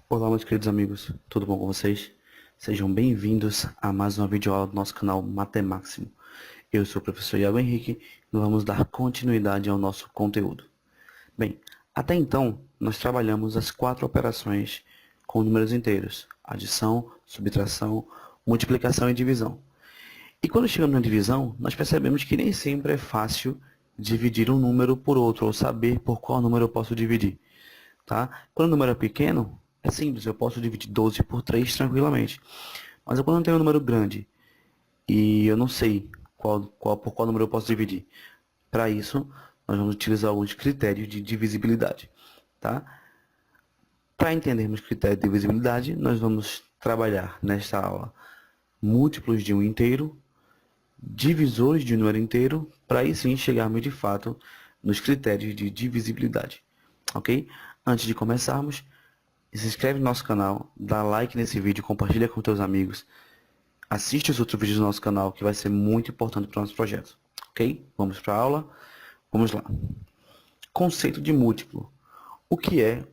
Olá, meus queridos amigos, tudo bom com vocês? Sejam bem-vindos a mais uma videoaula do nosso canal Matemáximo. Eu sou o professor Iago Henrique e vamos dar continuidade ao nosso conteúdo. Bem, até então, nós trabalhamos as 4 operações com números inteiros: adição, subtração, multiplicação e divisão. E quando chegamos na divisão, nós percebemos que nem sempre é fácil dividir um número por outro ou saber por qual número eu posso dividir. Tá? Quando o número é pequeno, é simples, eu posso dividir 12 por 3 tranquilamente. Mas quando eu tenho um número grande e eu não sei por qual número eu posso dividir, para isso, nós vamos utilizar alguns critérios de divisibilidade. Tá? Para entendermos critérios de divisibilidade, nós vamos trabalhar nesta aula múltiplos de um inteiro, divisores de um número inteiro, para aí sim chegarmos de fato nos critérios de divisibilidade. Ok? Antes de começarmos, se inscreve no nosso canal, dá like nesse vídeo, compartilha com teus amigos, assiste os outros vídeos do nosso canal que vai ser muito importante para o nosso projeto. Ok? Vamos para a aula? Vamos lá. Conceito de múltiplo. O que é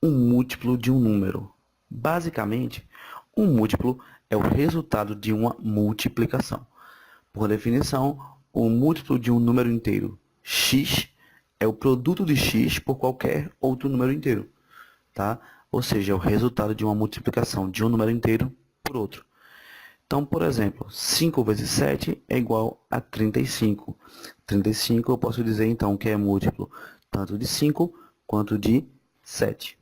um múltiplo de um número? Basicamente, um múltiplo é o resultado de uma multiplicação. Por definição, o múltiplo de um número inteiro x é o produto de x por qualquer outro número inteiro. Tá? Ou seja, é o resultado de uma multiplicação de um número inteiro por outro. Então, por exemplo, 5 vezes 7 é igual a 35. 35 eu posso dizer então que é múltiplo tanto de 5 quanto de 7.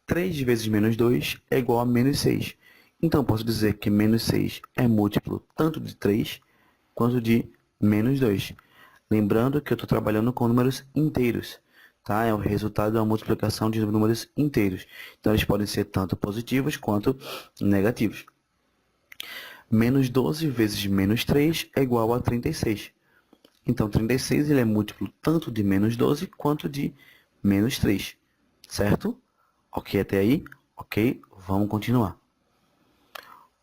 3 vezes menos 2 é igual a menos 6. Então, posso dizer que menos 6 é múltiplo tanto de 3 quanto de menos 2. Lembrando que eu estou trabalhando com números inteiros. Tá? É o resultado da multiplicação de números inteiros. Então, eles podem ser tanto positivos quanto negativos. Menos 12 vezes menos 3 é igual a 36. Então, 36 ele é múltiplo tanto de menos 12 quanto de menos 3. Certo? Ok até aí? Ok, vamos continuar.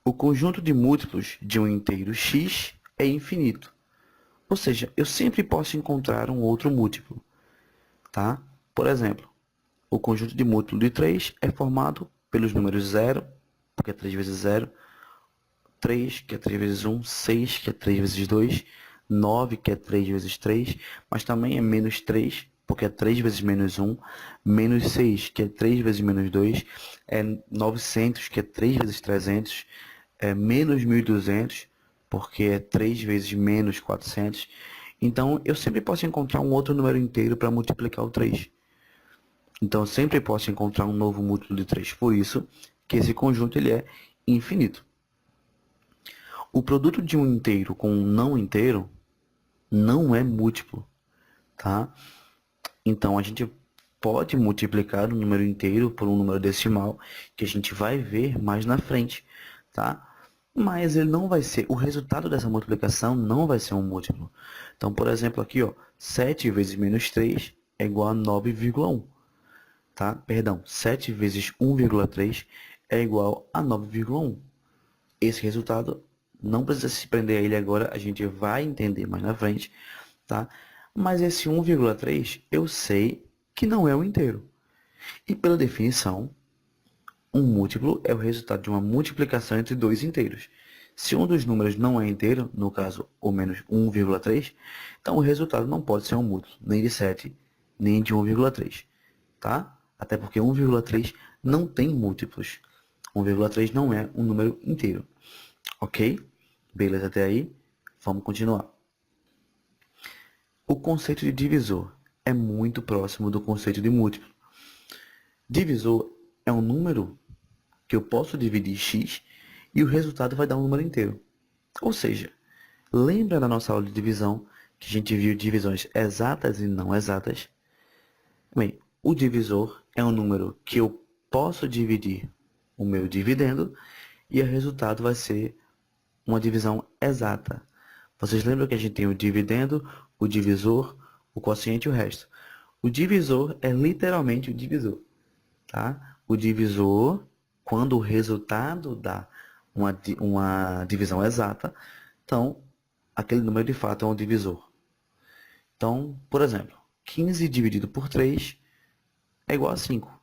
O conjunto de múltiplos de um inteiro x é infinito. Ou seja, eu sempre posso encontrar um outro múltiplo. Tá? Por exemplo, o conjunto de múltiplo de 3 é formado pelos números 0, que é 3 vezes 0, 3, que é 3 vezes 1, 6, que é 3 vezes 2, 9, que é 3 vezes 3, mas também é menos 3, porque é 3 vezes menos 1, menos 6, que é 3 vezes menos 2, é 900, que é 3 vezes 300, é menos 1200, porque é 3 vezes menos 400. Então, eu sempre posso encontrar um outro número inteiro para multiplicar o 3. Então, eu sempre posso encontrar um novo múltiplo de 3. Por isso que esse conjunto ele é infinito. O produto de um inteiro com um não inteiro não é múltiplo, tá? Então, a gente pode multiplicar um número inteiro por um número decimal, que a gente vai ver mais na frente, tá? Mas ele não vai ser, o resultado dessa multiplicação não vai ser um múltiplo. Então, por exemplo, aqui, ó, 7 vezes menos 3 é igual a 9,1, tá? Perdão, 7 vezes 1,3 é igual a 9,1. Esse resultado não precisa se prender a ele agora, a gente vai entender mais na frente, tá? Mas esse 1,3 eu sei que não é um inteiro. E pela definição, um múltiplo é o resultado de uma multiplicação entre dois inteiros. Se um dos números não é inteiro, no caso o menos 1,3, então o resultado não pode ser um múltiplo, nem de 7, nem de 1,3, tá? Até porque 1,3 não tem múltiplos. 1,3 não é um número inteiro. Ok? Beleza até aí? Vamos continuar. O conceito de divisor é muito próximo do conceito de múltiplo. Divisor é um número que eu posso dividir x e o resultado vai dar um número inteiro. Ou seja, lembra da nossa aula de divisão que a gente viu divisões exatas e não exatas? Bem, o divisor é um número que eu posso dividir o meu dividendo e o resultado vai ser uma divisão exata. Vocês lembram que a gente tem o dividendo, o divisor, o quociente e o resto. O divisor é literalmente o divisor. Tá? O divisor, quando o resultado dá uma divisão exata, então aquele número de fato é um divisor. Então, por exemplo, 15 dividido por 3 é igual a 5.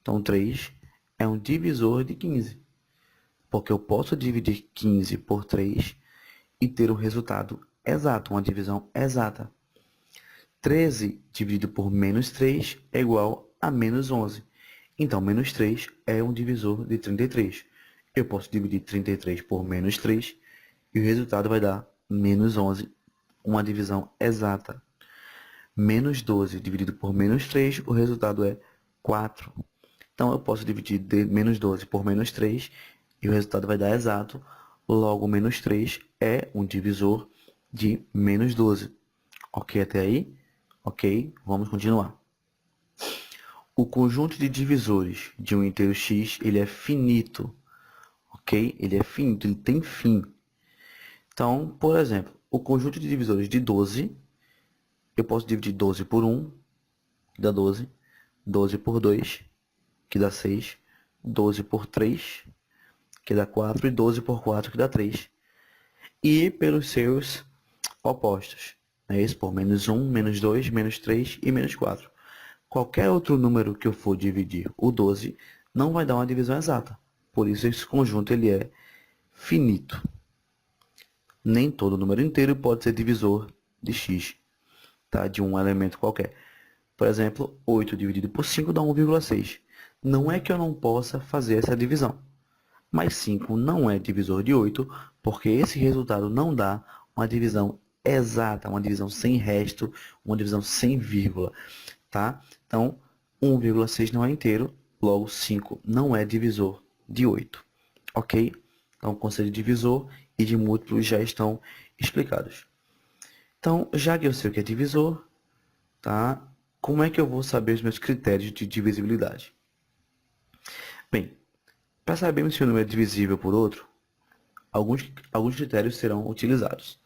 Então, 3 é um divisor de 15. Porque eu posso dividir 15 por 3 e ter um resultado exato, uma divisão exata. 13 dividido por menos 3 é igual a menos 11. Então, menos 3 é um divisor de 33. Eu posso dividir 33 por menos 3 e o resultado vai dar menos 11, uma divisão exata. Menos 12 dividido por menos 3, o resultado é 4. Então, eu posso dividir menos 12 por menos 3 e o resultado vai dar exato. Logo, menos 3 é um divisor de menos 12. Ok até aí? Ok, vamos continuar. O conjunto de divisores de um inteiro x, ele é finito. Ok? Ele é finito, ele tem fim. Então, por exemplo, o conjunto de divisores de 12, eu posso dividir 12 por 1, que dá 12. 12 por 2, que dá 6. 12 por 3, que dá 4. E 12 por 4, que dá 3. E pelos seus opostos. É isso, por menos 1, menos 2, menos 3 e menos 4. Qualquer outro número que eu for dividir o 12 não vai dar uma divisão exata. Por isso, esse conjunto ele é finito. Nem todo número inteiro pode ser divisor de x, tá? De um elemento qualquer. Por exemplo, 8 dividido por 5 dá 1,6. Não é que eu não possa fazer essa divisão. Mas 5 não é divisor de 8, porque esse resultado não dá uma divisão exata, uma divisão sem resto, uma divisão sem vírgula, tá? Então, 1,6 não é inteiro, logo 5 não é divisor de 8, ok? Então, o conceito de divisor e de múltiplo já estão explicados. Então, já que eu sei o que é divisor, tá? Como é que eu vou saber os meus critérios de divisibilidade? Bem, para sabermos se um número é divisível por outro, alguns critérios serão utilizados.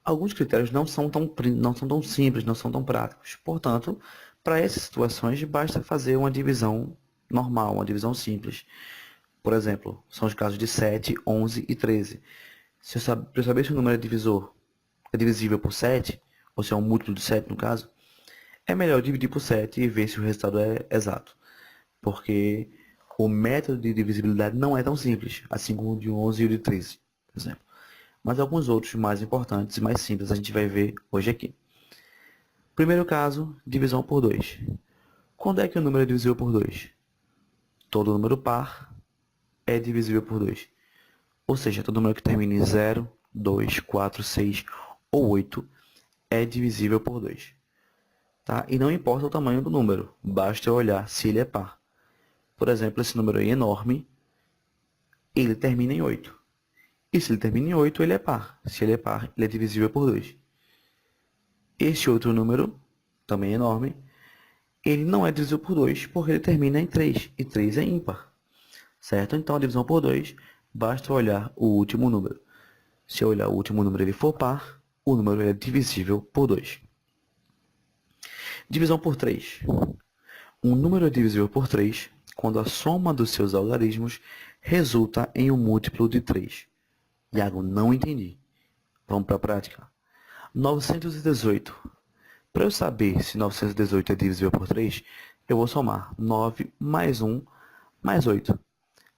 Alguns critérios não são tão simples, não são tão práticos. Portanto, para essas situações, basta fazer uma divisão normal, uma divisão simples. Por exemplo, são os casos de 7, 11 e 13. Para eu saber se o número é divisível por 7, ou se é um múltiplo de 7 no caso, é melhor dividir por 7 e ver se o resultado é exato. Porque o método de divisibilidade não é tão simples, assim como o de 11 e o de 13, por exemplo. Mas alguns outros mais importantes e mais simples a gente vai ver hoje aqui. Primeiro caso, divisão por 2. Quando é que o número é divisível por 2? Todo número par é divisível por 2. Ou seja, todo número que termina em 0, 2, 4, 6 ou 8 é divisível por 2. Tá? E não importa o tamanho do número, basta eu olhar se ele é par. Por exemplo, esse número aí é enorme, ele termina em 8. E se ele termina em 8, ele é par. Se ele é par, ele é divisível por 2. Este outro número, também enorme, ele não é divisível por 2 porque ele termina em 3. E 3 é ímpar. Certo? Então, a divisão por 2, basta olhar o último número. Se eu olhar o último número e ele for par, o número é divisível por 2. Divisão por 3. Um número é divisível por 3 quando a soma dos seus algarismos resulta em um múltiplo de 3. Iago, não entendi. Vamos para a prática. 918. Para eu saber se 918 é divisível por 3, eu vou somar 9 mais 1 mais 8.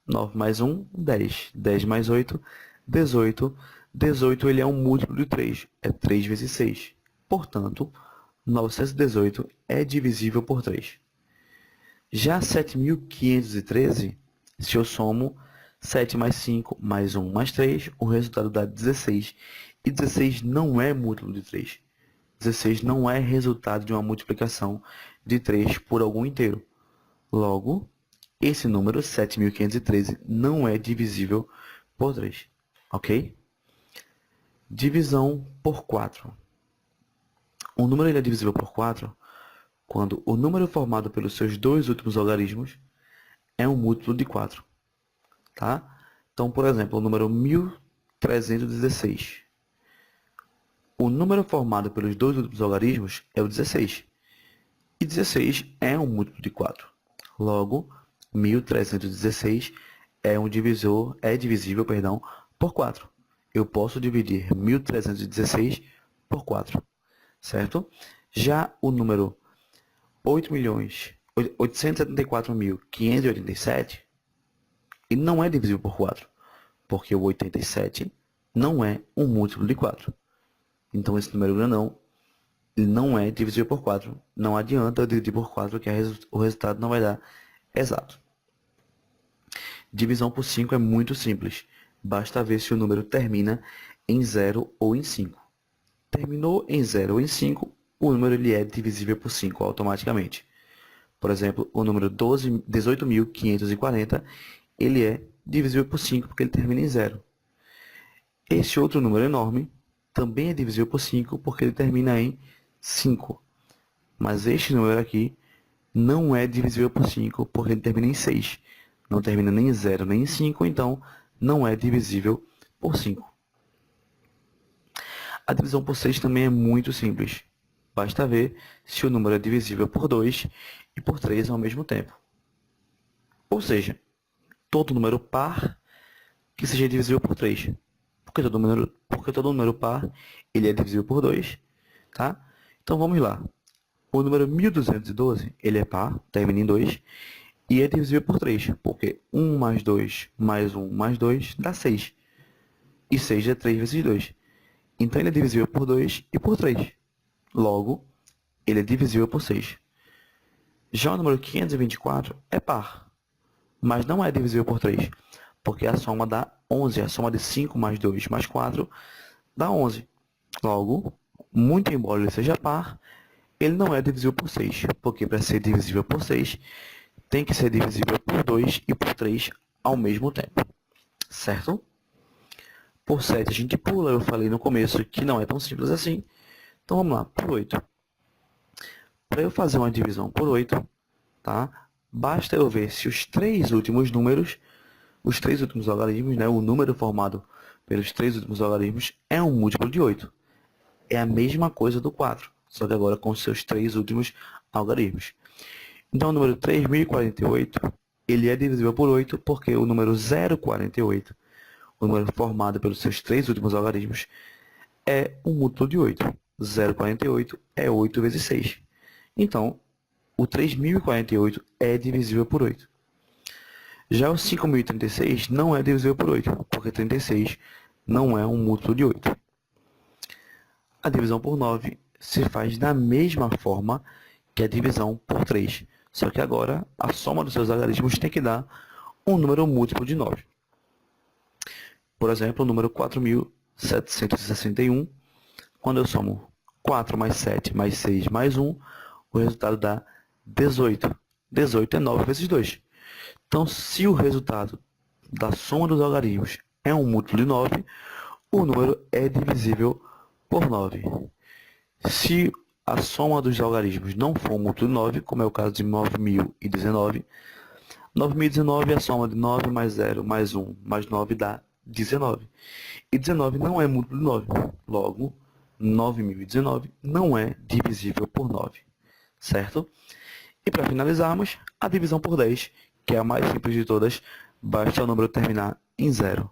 9 mais 1, 10. 10 mais 8, 18. 18 ele é um múltiplo de 3. É 3 vezes 6. Portanto, 918 é divisível por 3. Já 7.513, se eu somo 7 mais 5 mais 1 mais 3, o resultado dá 16. E 16 não é múltiplo de 3. 16 não é resultado de uma multiplicação de 3 por algum inteiro. Logo, esse número, 7.513, não é divisível por 3. Ok? Divisão por 4. Um número ele é divisível por 4 quando o número formado pelos seus dois últimos algarismos é um múltiplo de 4. Tá? Então, por exemplo, o número 1316. O número formado pelos dois últimos algarismos é o 16. E 16 é um múltiplo de 4. Logo, 1316 é divisível, por 4. Eu posso dividir 1316 por 4. Certo? Já o número 8 milhões, 874.587, ele não é divisível por 4, porque o 87 não é um múltiplo de 4. Então esse número grandão, ele não é divisível por 4. Não adianta eu dividir por 4, que o resultado não vai dar exato. Divisão por 5 é muito simples. Basta ver se o número termina em 0 ou em 5. Terminou em 0 ou em 5, o número ele é divisível por 5 automaticamente. Por exemplo, o número 18.540, ele é divisível por 5 porque ele termina em 0. Esse outro número enorme também é divisível por 5 porque ele termina em 5. Mas este número aqui não é divisível por 5 porque ele termina em 6. Não termina nem em 0 nem em 5, então não é divisível por 5. A divisão por 6 também é muito simples. Basta ver se o número é divisível por 2 e por 3 ao mesmo tempo. Ou seja, todo número par que seja divisível por 3. Porque todo número par ele é divisível por 2. Tá? Então vamos lá. O número 1212 ele é par, termina em 2. E é divisível por 3, porque 1 mais 2 mais 1 mais 2 dá 6. E 6 é 3 vezes 2. Então ele é divisível por 2 e por 3. Logo, ele é divisível por 6. Já o número 524 é par, mas não é divisível por 3, porque a soma dá 11. A soma de 5 mais 2 mais 4 dá 11. Logo, muito embora ele seja par, ele não é divisível por 6, porque para ser divisível por 6, tem que ser divisível por 2 e por 3 ao mesmo tempo. Certo? Por 7 a gente pula, eu falei no começo que não é tão simples assim. Então vamos lá, por 8. Para eu fazer uma divisão por 8, tá? Basta eu ver se os três últimos números, os três últimos logaritmos, né, o número formado pelos três últimos logaritmos é um múltiplo de 8. É a mesma coisa do 4, só que agora com os seus três últimos algarismos. Então o número 3048, ele é divisível por 8 porque o número 048, o número formado pelos seus três últimos algarismos, é um múltiplo de 8. 048 é 8 vezes 6. Então, o 3048 é divisível por 8. Já o 5036 não é divisível por 8, porque 36 não é um múltiplo de 8. A divisão por 9 se faz da mesma forma que a divisão por 3, só que agora a soma dos seus algarismos tem que dar um número múltiplo de 9. Por exemplo, o número 4.761, quando eu somo 4 mais 7 mais 6 mais 1, o resultado dá 18. 18 é 9 vezes 2. Então, se o resultado da soma dos algarismos é um múltiplo de 9, o número é divisível por 9. Se a soma dos algarismos não for um múltiplo de 9, como é o caso de 9.019, 9.019 é a soma de 9 mais 0 mais 1 mais 9 dá 19. E 19 não é múltiplo de 9. Logo, 9.019 não é divisível por 9. Certo? E para finalizarmos, a divisão por 10, que é a mais simples de todas, basta o número terminar em 0.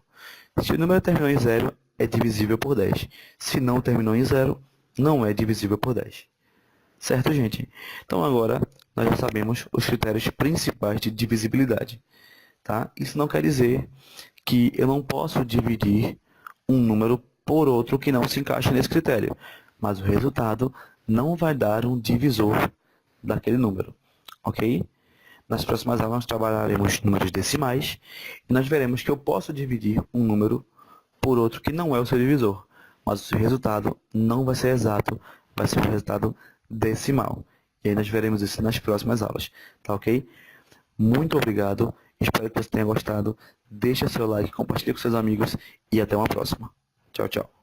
Se o número terminou em 0, é divisível por 10. Se não terminou em 0, não é divisível por 10. Certo, gente? Então agora nós já sabemos os critérios principais de divisibilidade. Tá? Isso não quer dizer que eu não posso dividir um número por outro que não se encaixa nesse critério, mas o resultado não vai dar um divisor daquele número, ok? Nas próximas aulas nós trabalharemos números decimais e nós veremos que eu posso dividir um número por outro que não é o seu divisor, mas o seu resultado não vai ser exato, vai ser um resultado decimal. E aí nós veremos isso nas próximas aulas, tá ok? Muito obrigado, espero que você tenha gostado. Deixa seu like, compartilhe com seus amigos e até uma próxima. Tchau, tchau.